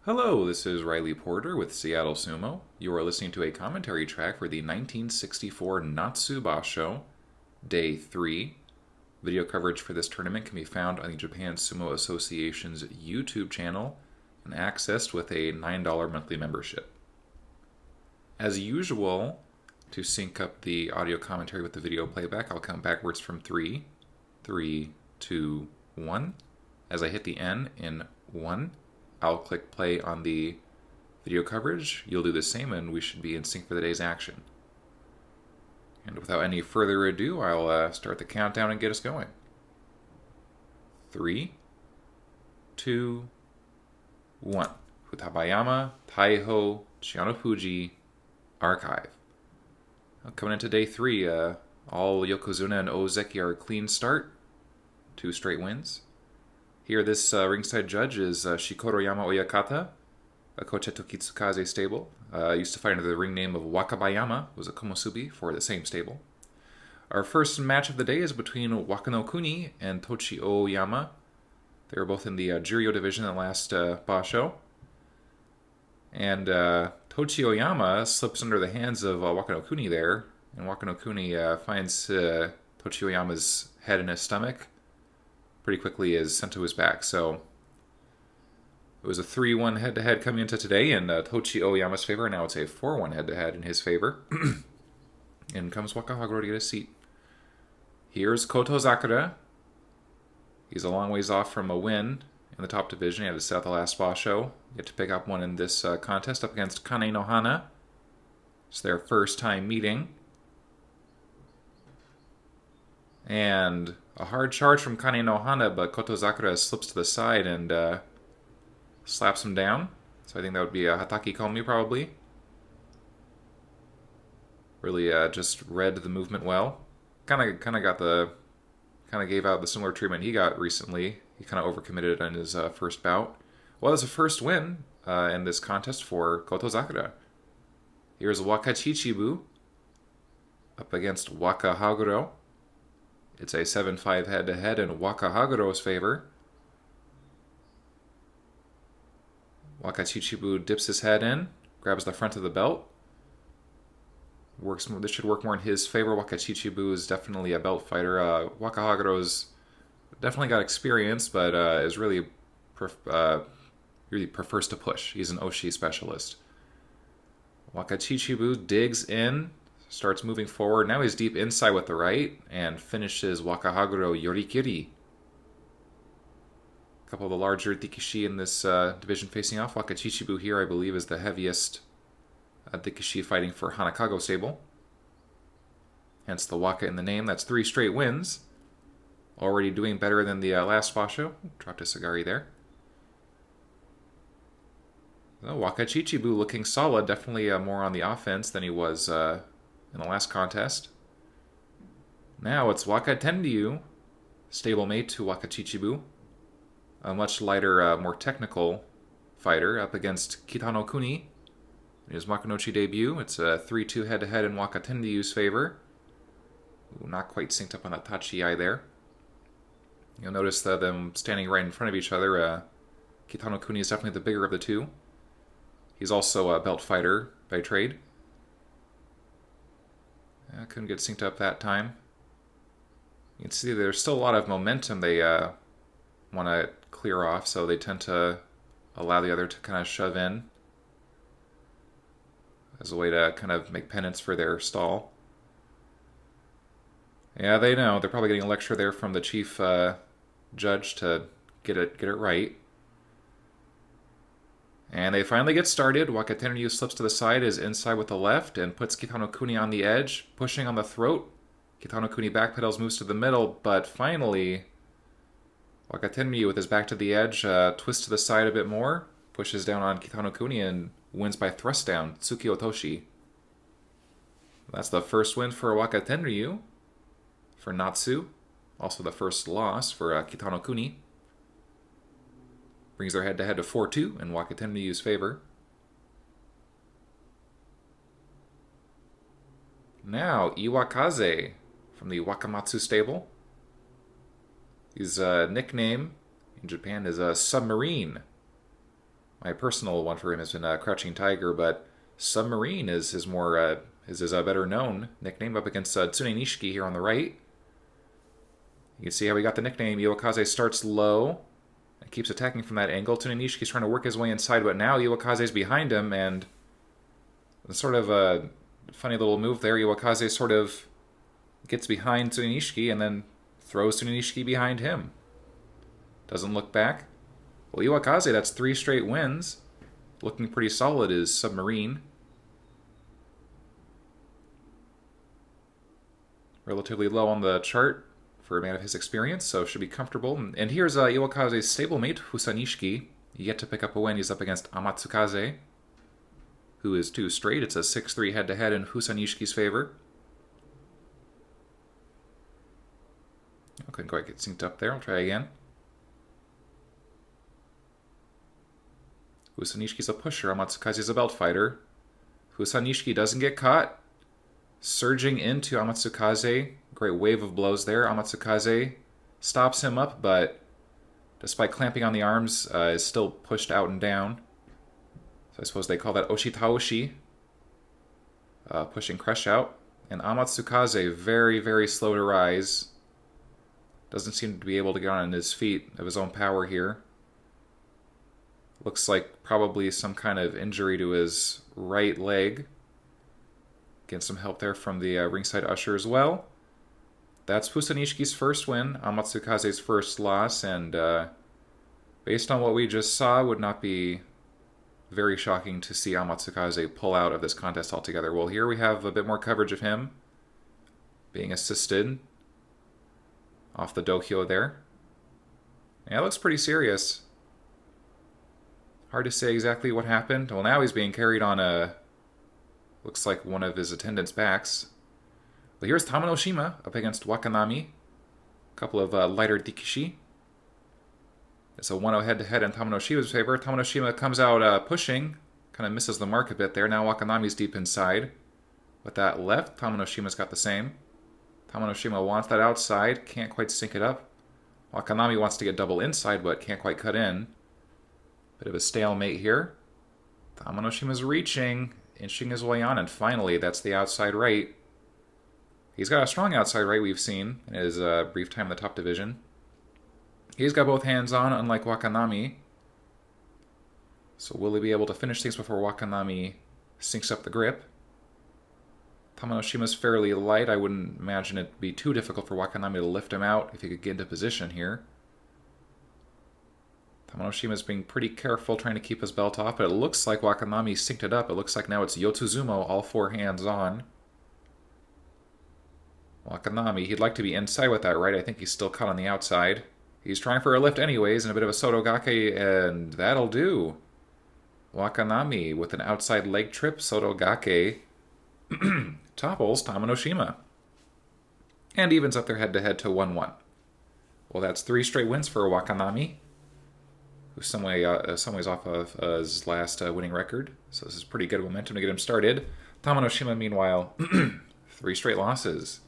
Hello, this is Riley Porter with Seattle Sumo. You are listening to a commentary track for the 1964 Natsu Basho, Day 3. Video coverage for this tournament can be found on the Japan Sumo Association's YouTube channel and accessed with a $9 monthly membership. As usual, to sync up the audio commentary with the video playback, I'll count backwards from 3, 3, 2, 1. As I hit the N in 1, I'll click play on the video coverage. You'll do the same, and we should be in sync for the day's action. And without any further ado, I'll start the countdown and get us going. 3, 2, 1. Futabayama, Taiho, Chianofuji, Archive. Coming into day 3, all Yokozuna and Ozeki are a clean start. 2 straight wins. Here, this ringside judge is Shikoroyama Oyakata, a Kocheto Kitsukaze stable. Used to fight under the ring name of Wakabayama, was a komosubi for the same stable. Our first match of the day is between Wakano Kuni and Tochi Oyama. They were both in the Juryo division in the last Basho. And Tochi Oyama slips under the hands of Wakano Kuni there, and Wakano Kuni finds Tochi Oyama's head in his stomach. Pretty quickly is sent to his back. So it was a 3-1 head-to-head coming into today in Tochi Oyama's favor. Now it's a 4-1 head-to-head in his favor. In comes Wakahaguro to get a seat. Here's Koto Zakura. He's a long ways off from a win in the top division. He had to set out the last Basho. Get to pick up one in this contest up against Kane no Hana. It's their first time meeting. And a hard charge from Kane no Hana, but Koto Zakura slips to the side and slaps him down. So I think that would be a Hataki Komi probably. Really just read the movement well. Kind of gave out the similar treatment he got recently. He kind of overcommitted on his first bout. Well, it's a first win in this contest for Koto Zakura. Here's Wakachichibu up against Wakahaguro. It's a 7-5 head-to-head in Wakahaguro's favor. Wakachichibu dips his head in, grabs the front of the belt. This should work more in his favor. Wakachichibu is definitely a belt fighter. Wakahaguro's definitely got experience, but is really prefers to push. He's an Oshi specialist. Wakachichibu digs in, starts moving forward. Now he's deep inside with the right and finishes Wakahaguro Yorikiri. A couple of the larger Dikishi in this division facing off. Wakachichibu here, I believe, is the heaviest Dikishi fighting for Hanakago stable. Hence the Waka in the name. That's 3 straight wins. Already doing better than the last Basho. Dropped a Sagari there. Well, Wakachichibu looking solid. Definitely more on the offense than he was in the last contest. Now it's Wakatenryu, stablemate to Wakachichibu. A much lighter, more technical fighter up against Kitano Kuni in his Makunochi debut. It's a 3-2 head-to-head in Wakatenryu's favor. Ooh, not quite synced up on that Tachi-ai there. You'll notice them standing right in front of each other. Kitano Kuni is definitely the bigger of the two. He's also a belt fighter by trade. I couldn't get synced up that time. You can see there's still a lot of momentum they want to clear off, so they tend to allow the other to kind of shove in as a way to kind of make penance for their stall. Yeah, they know. They're probably getting a lecture there from the chief judge to get it right. And they finally get started. Wakatenryu slips to the side, is inside with the left, and puts Kitano Kuni on the edge, pushing on the throat. Kitano Kuni backpedals, moves to the middle, but finally, Wakatenryu, with his back to the edge, twists to the side a bit more, pushes down on Kitano Kuni, and wins by thrust down, Tsuki Otoshi. That's the first win for Wakatenryu, for Natsu. Also the first loss for Kitano Kuni. Brings their head-to-head to 4-2 in Wakatenryu's favor. Now, Iwakaze from the Wakamatsu stable. His nickname in Japan is Submarine. My personal one for him has been Crouching Tiger, but Submarine is his better known nickname up against Tsune Nishiki here on the right. You can see how he got the nickname. Iwakaze starts low and keeps attacking from that angle. Tsune Nishiki's trying to work his way inside, but now Iwakaze's behind him, and sort of a funny little move there. Iwakaze sort of gets behind Tsune Nishiki and then throws Tsune Nishiki behind him. Doesn't look back. Well, Iwakaze, that's 3 straight wins. Looking pretty solid is Submarine. Relatively low on the chart for a man of his experience, so should be comfortable. And here's Iwakaze's stablemate, Husanishiki. Yet to pick up a win. He's up against Amatsukaze, who is 2 straight. It's a 6-3 head-to-head in Husanishiki's favor. I couldn't quite get synced up there. I'll try again. Husanishiki's a pusher. Amatsukaze's a belt fighter. Husanishiki doesn't get caught. Surging into Amatsukaze. Great wave of blows there. Amatsukaze stops him up, but despite clamping on the arms, is still pushed out and down. So I suppose they call that Oshitaoshi. Pushing Crush out. And Amatsukaze, very, very slow to rise. Doesn't seem to be able to get on his feet of his own power here. Looks like probably some kind of injury to his right leg. Getting some help there from the ringside usher as well. That's Husanishiki's first win, Amatsukaze's first loss, and based on what we just saw, would not be very shocking to see Amatsukaze pull out of this contest altogether. Well, here we have a bit more coverage of him being assisted off the dohyo there. Yeah, it looks pretty serious. Hard to say exactly what happened. Well, now he's being carried on looks like one of his attendants' backs. Well, here's Tamanoshima up against Wakanami. A couple of lighter dikishi. It's a 1-0 head-to-head in Tamanoshima's favor. Tamanoshima comes out pushing. Kind of misses the mark a bit there. Now Wakanami's deep inside. With that left, Tamanoshima's got the same. Tamanoshima wants that outside. Can't quite sync it up. Wakanami wants to get double inside, but can't quite cut in. Bit of a stalemate here. Tamanoshima's reaching, inching his way on, and finally, that's the outside right. He's got a strong outside right, we've seen, in his brief time in the top division. He's got both hands on, unlike Wakanami. So will he be able to finish things before Wakanami syncs up the grip? Tamanoshima's fairly light. I wouldn't imagine it'd be too difficult for Wakanami to lift him out if he could get into position here. Tamanoshima's being pretty careful, trying to keep his belt off, but it looks like Wakanami synced it up. It looks like now it's Yotsuzumo, all 4 hands on. Wakanami, he'd like to be inside with that right. I think he's still caught on the outside. He's trying for a lift anyways, and a bit of a Sotogake, and that'll do. Wakanami with an outside leg trip, Sotogake, topples Tamanoshima. And evens up their head-to-head to 1-1. Well, that's 3 straight wins for Wakanami, who's some ways off of his last winning record. So this is pretty good momentum to get him started. Tamanoshima, meanwhile, 3 straight losses.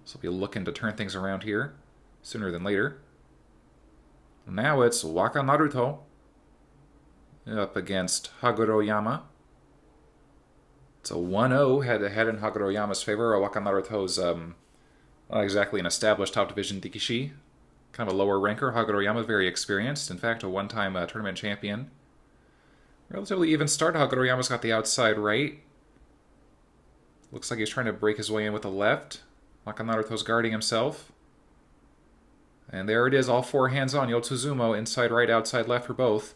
So he'll be looking to turn things around here sooner than later. Now it's Waka Naruto up against Hagoroyama. It's a 1-0 head-to-head in Hagoroyama's favor. Waka Naruto's not exactly an established top division dikishi. Kind of a lower ranker. Hagoroyama, very experienced. In fact, a one-time tournament champion. Relatively even start. Hagoroyama's got the outside right. Looks like he's trying to break his way in with the left. Waka Naruto's guarding himself. And there it is, all 4 hands on. Yotsuzumo, inside right, outside left for both.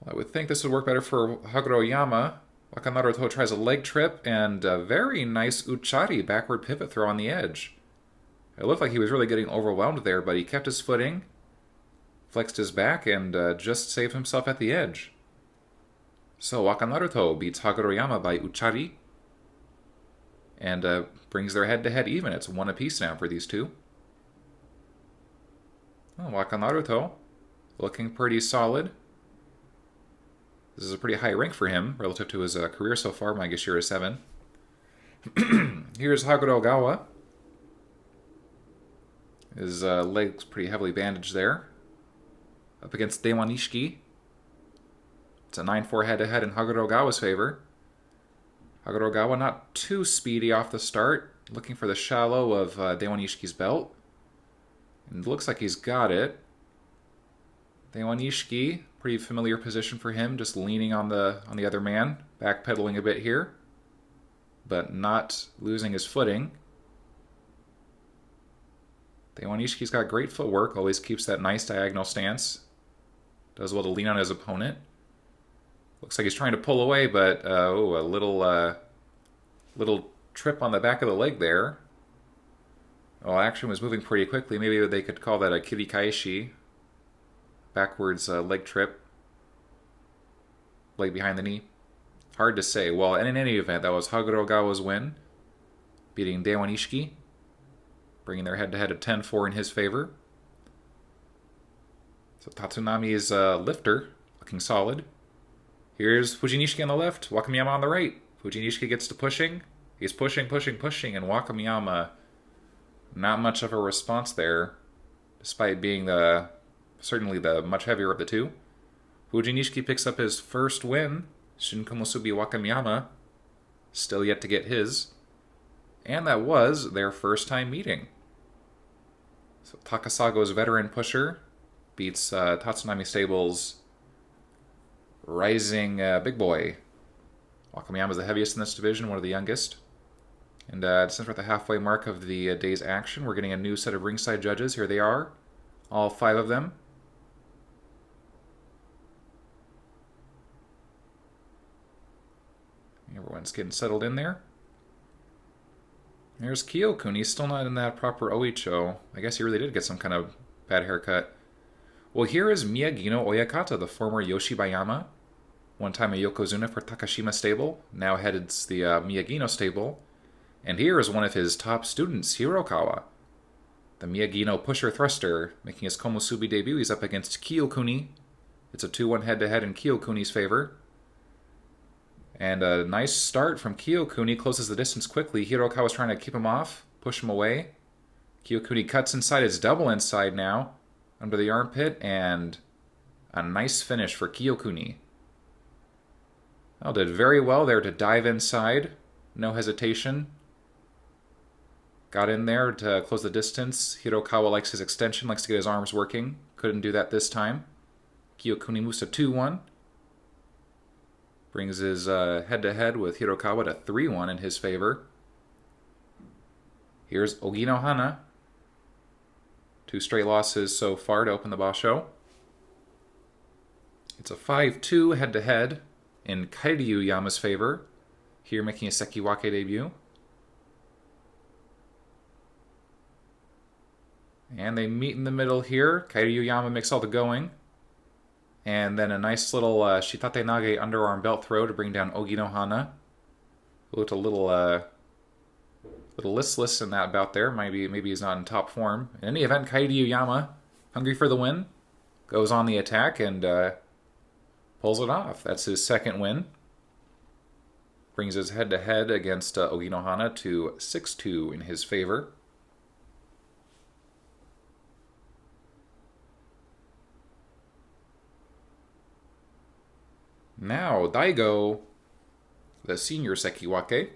Well, I would think this would work better for Hagoroyama. Waka Naruto tries a leg trip and a very nice uchari, backward pivot throw on the edge. It looked like he was really getting overwhelmed there, but he kept his footing, flexed his back, and just saved himself at the edge. So Waka Naruto beats Hagoroyama by uchari, and brings their head-to-head even. It's 1 apiece now for these two. Oh, Waka Naruto looking pretty solid. This is a pretty high rank for him relative to his career so far, Maegashira 7. Here's Hagorogawa. His leg's pretty heavily bandaged there. up against Dewanishiki. It's a 9-4 head-to-head in Hagorogawa's favor. Hagorogawa not too speedy off the start, looking for the shallow of Dewanishiki's belt. And it looks like he's got it. Dewanishiki, pretty familiar position for him, just leaning on the other man, backpedaling a bit here, but not losing his footing. Dewanishiki's got great footwork, always keeps that nice diagonal stance. Does well to lean on his opponent. Looks like he's trying to pull away, but a little trip on the back of the leg there. Well, action was moving pretty quickly. Maybe they could call that a kirikaishi. Backwards leg trip. Leg behind the knee. Hard to say. Well, and in any event, that was Hagorogawa's win, beating Dewanishiki, bringing their head-to-head at 10-4 in his favor. So Tatsunami's lifter, looking solid. Here's Fujinishiki on the left, Wakamiyama on the right. Fujinishiki gets to pushing. He's pushing, and Wakamiyama, not much of a response there, despite being certainly the much heavier of the two. Fujinishiki picks up his first win. Shinkomusubi Wakamiyama, still yet to get his. And that was their first time meeting. So Takasago's veteran pusher beats Tatsunami Stable's rising big boy. Wakamiyama's the heaviest in this division, one of the youngest. And since we're at the halfway mark of the day's action, we're getting a new set of ringside judges. Here they are, all 5 of them. Everyone's getting settled in there. There's Kyokuni, still not in that proper oicho. I guess he really did get some kind of bad haircut. Well, here is Miyagino Oyakata, the former Yoshibayama. One time a Yokozuna for Takashima Stable, now heads the Miyagino Stable. And here is one of his top students, Hirokawa. The Miyagino pusher thruster, making his Komusubi debut. He's up against Kyokuni. It's a 2-1 head-to-head in Kyokuni's favor. And a nice start from Kyokuni, closes the distance quickly. Hirokawa's trying to keep him off, push him away. Kyokuni cuts inside, it's double inside now, under the armpit, and a nice finish for Kyokuni. Well, did very well there to dive inside, no hesitation. Got in there to close the distance. Hirokawa likes his extension, likes to get his arms working. Couldn't do that this time. Kyokuni moves to 2-1. Brings his head-to-head with Hirokawa to 3-1 in his favor. Here's Ogino Hana. 2 straight losses so far to open the basho. It's a 5-2 head-to-head in Kairyu Yama's favor. Here making a Sekiwake debut. And they meet in the middle here. Kairyu Yama makes all the going. And then a nice little Shitate Nage underarm belt throw to bring down Ogino Hana. Looked a little listless in that bout there. Maybe he's not in top form. In any event, Kairyu Yama, hungry for the win, goes on the attack and pulls it off. That's his second win. Brings his head-to-head against Ogino Hana to 6-2 in his favor. Now, Daigo, the senior Sekiwake,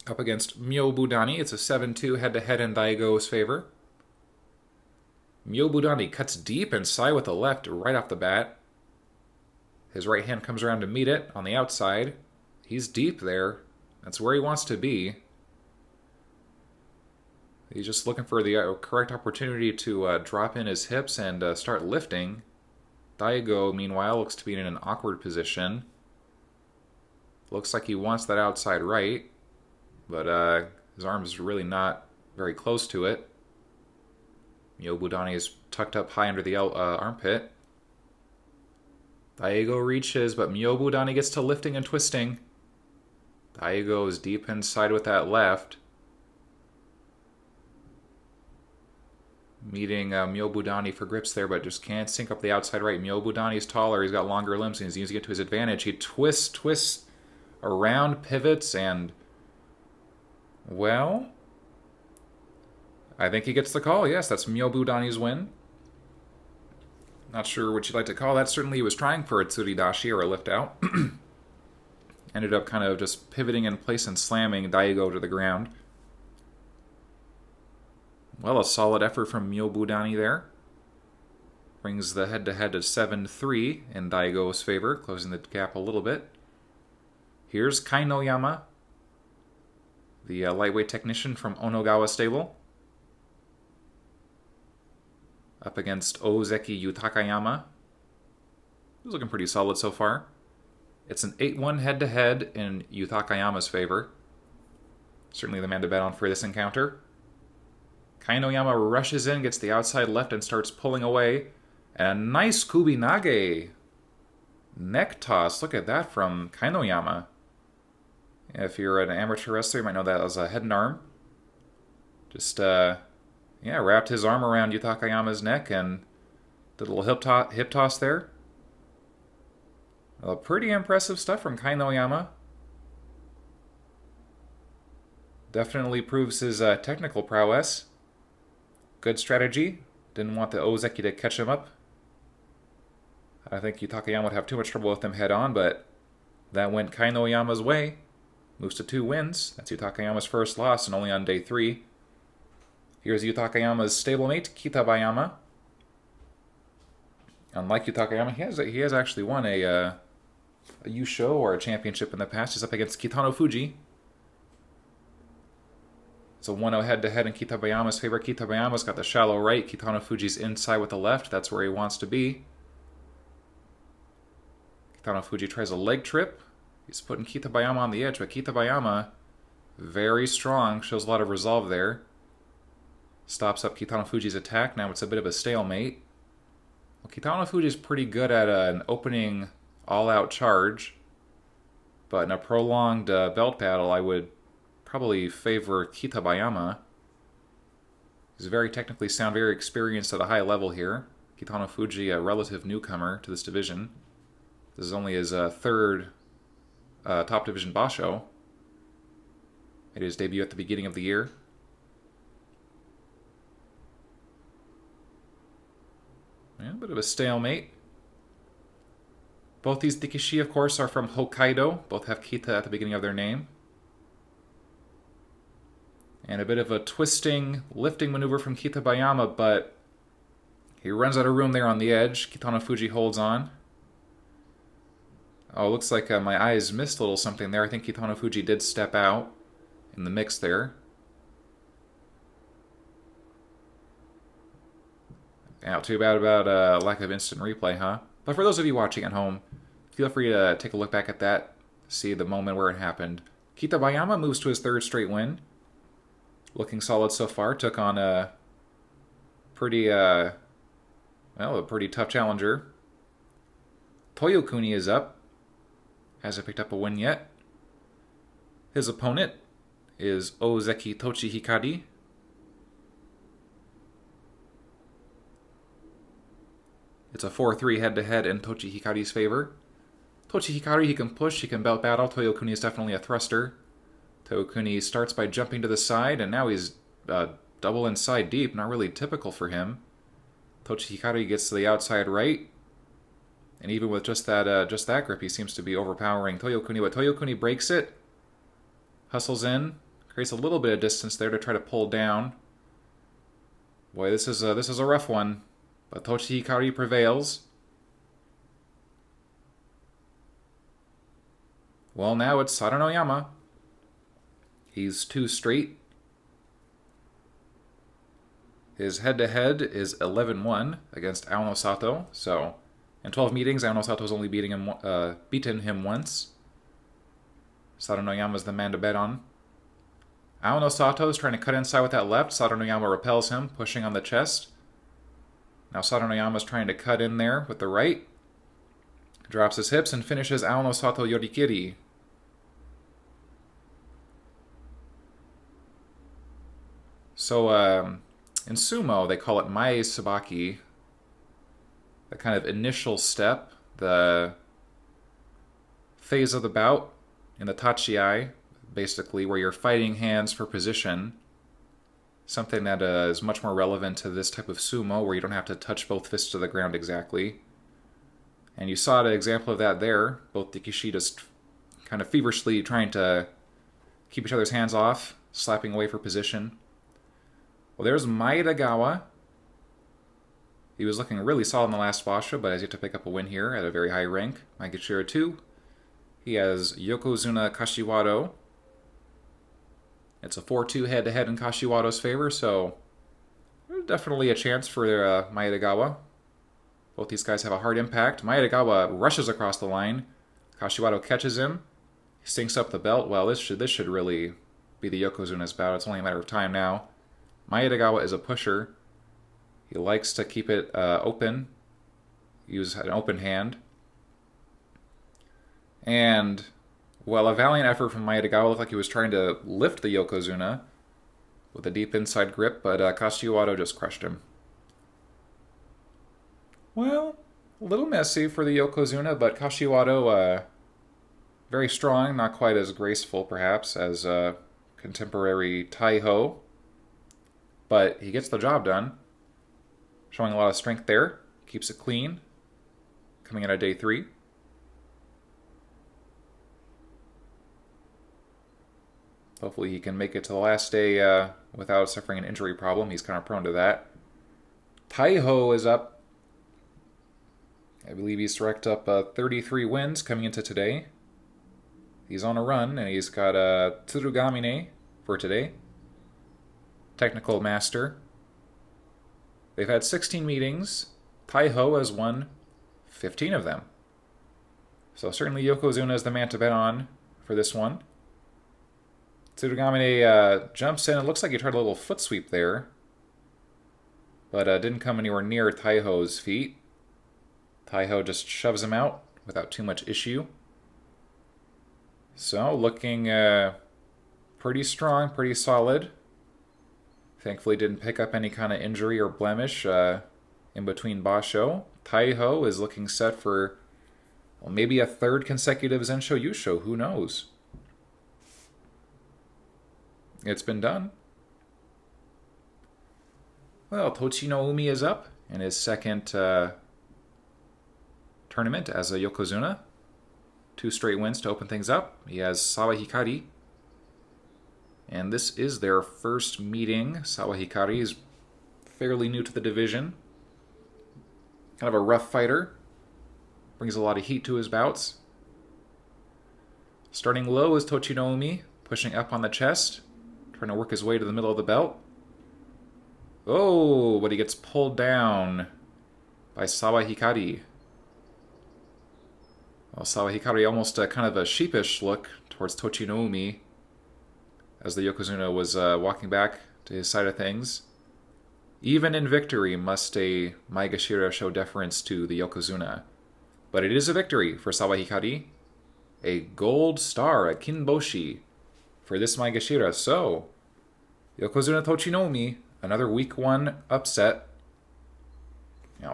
up against Myobudani. It's a 7-2 head-to-head in Daigo's favor. Myobudani cuts deep inside with the left right off the bat. His right hand comes around to meet it on the outside. He's deep there. That's where he wants to be. He's just looking for the correct opportunity to drop in his hips and start lifting. Daigo, meanwhile, looks to be in an awkward position. Looks like he wants that outside right, but his arm is really not very close to it. Myobudani is tucked up high under the armpit. Daigo reaches, but Myobudani gets to lifting and twisting. Daigo is deep inside with that left. Meeting Myobudani for grips there, but just can't sync up the outside right. Myobudani's taller, he's got longer limbs, and he's using it to his advantage. He twists around, pivots, and, well, I think he gets the call. Yes, that's Myobudani's win. Not sure what you'd like to call that. Certainly he was trying for a tsuridashi or a lift out. Ended up kind of just pivoting in place and slamming Daigo to the ground. Well, a solid effort from Myobudani there. Brings the head-to-head to 7-3 in Daigo's favor, closing the gap a little bit. Here's Kainoyama, the lightweight technician from Onogawa stable. Up against Ozeki Yutakayama. He's looking pretty solid so far. It's an 8-1 head-to-head in Yutakayama's favor. Certainly the man to bet on for this encounter. Kainoyama rushes in, gets the outside left, and starts pulling away. And a nice Kubinage neck toss. Look at that from Kainoyama. If you're an amateur wrestler, you might know that as a head and arm. Just, wrapped his arm around Yutakayama's neck and did a little hip toss there. Pretty impressive stuff from Kainoyama. Definitely proves his technical prowess. Good strategy. Didn't want the Ozeki to catch him up. I think Yutakayama would have too much trouble with him head on, but that went Kainoyama's way. Moves to 2 wins. That's Yutakayama's first loss and only on day 3. Here's Yutakayama's stablemate, Kitabayama. Unlike Yutakayama, he has actually won a Yusho or a championship in the past. He's up against Kitano Fuji. It's a 1-0 head-to-head in Kitabayama's favor. Kitabayama's got the shallow right. Kitano Fuji's inside with the left. That's where he wants to be. Kitano Fuji tries a leg trip. He's putting Kitabayama on the edge, but Kitabayama, very strong, shows a lot of resolve there. Stops up Kitano Fuji's attack. Now it's a bit of a stalemate. Well, Kitano Fuji's pretty good at an opening all-out charge, but in a prolonged belt battle, I would probably favor Kitabayama. He's very technically sound, very experienced at a high level here. Kitano Fuji, a relative newcomer to this division. This is only his third top division basho. Made his debut at the beginning of the year. Yeah, a bit of a stalemate. Both these Dikishi, of course, are from Hokkaido. Both have Kita at the beginning of their name. And a bit of a twisting, lifting maneuver from Kitabayama, but he runs out of room there on the edge. Kitano Fuji holds on. Oh, looks like my eyes missed a little something there. I think Kitano Fuji did step out in the mix there. Yeah, too bad about lack of instant replay, huh? But for those of you watching at home, feel free to take a look back at that, see the moment where it happened. Kitabayama moves to his 3rd straight win. Looking solid so far. Took on a pretty tough challenger. Toyokuni is up. Hasn't picked up a win yet. His opponent is Ozeki Tochihikari. It's a 4-3 head-to-head in Tochihikari's favor. Tochihikari, he can push, he can belt battle. Toyokuni is definitely a thruster. Toyokuni starts by jumping to the side, and now he's double inside deep. Not really typical for him. Tochihikari gets to the outside right. And even with just that grip, he seems to be overpowering Toyokuni. But Toyokuni breaks it. Hustles in. Creates a little bit of distance there to try to pull down. Boy, this is a rough one. But Tochihikari prevails. Well, now it's Sadanoyama. He's 2 straight. His head-to-head is 11-1 against Aono Sato. So, in 12 meetings, Aono Sato's only beaten him once. Sadanoyama's the man to bet on. Aono Sato is trying to cut inside with that left. Sadanoyama repels him, pushing on the chest. Now Sadanoyama's trying to cut in there with the right. Drops his hips and finishes Aono Sato Yorikiri. So, in sumo, they call it Mae Sabaki. The kind of initial step, the phase of the bout in the tachiai, basically, where you're fighting hands for position. Something that is much more relevant to this type of sumo where you don't have to touch both fists to the ground exactly. And you saw an example of that there. Both Rikishi just kind of feverishly trying to keep each other's hands off, slapping away for position. Well, there's Maedagawa. He was looking really solid in the last basho, but has yet to pick up a win here at a very high rank. Maegashira 2. He has Yokozuna Kashiwado. It's a 4-2 head-to-head in Kashiwado's favor, so there's definitely a chance for Maedagawa. Both these guys have a hard impact. Maedagawa rushes across the line. Kashiwado catches him. He sinks up the belt. Well, this should really be the Yokozuna's bout. It's only a matter of time now. Maedagawa is a pusher. He likes to keep it open. Use an open hand. And, well, a valiant effort from Maedagawa. Looked like he was trying to lift the Yokozuna with a deep inside grip, but Kashiwado just crushed him. Well, a little messy for the Yokozuna, but Kashiwado, very strong, not quite as graceful, perhaps, as contemporary Taiho. But he gets the job done. Showing a lot of strength there. Keeps it clean. Coming in at day 3. Hopefully he can make it to the last day without suffering an injury problem. He's kind of prone to that. Taiho is up. I believe he's racked up 33 wins coming into today. He's on a run, and he's got Tsurugamine for today. Technical master. They've had 16 meetings. Taiho has won 15 of them. So certainly Yokozuna is the man to bet on for this one. Tsurugamine jumps in. It looks like he tried a little foot sweep there, but didn't come anywhere near Taiho's feet. Taiho just shoves him out without too much issue. So looking pretty strong, pretty solid. Thankfully didn't pick up any kind of injury or blemish in between basho. Taiho is looking set for, well, maybe a third consecutive Zensho Yusho. Who knows? It's been done. Well, Tochi no Umi is up in his second tournament as a Yokozuna. 2 straight wins to open things up. He has Sawa Hikari. And this is their first meeting. Sawa Hikari is fairly new to the division. Kind of a rough fighter. Brings a lot of heat to his bouts. Starting low is Tochi no Umi, pushing up on the chest, trying to work his way to the middle of the belt. Oh, but he gets pulled down by Sawa Hikari. Well, Sawa Hikari almost kind of a sheepish look towards Tochi no Umi as the Yokozuna was walking back to his side of things. Even in victory must a Maegashira show deference to the Yokozuna. But it is a victory for Sawa Hikari. A gold star, a Kinboshi, for this Maegashira. So, Yokozuna Tochi no Umi, another week 1 upset.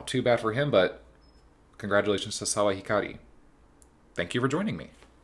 Too bad for him, but congratulations to Sawa Hikari. Thank you for joining me.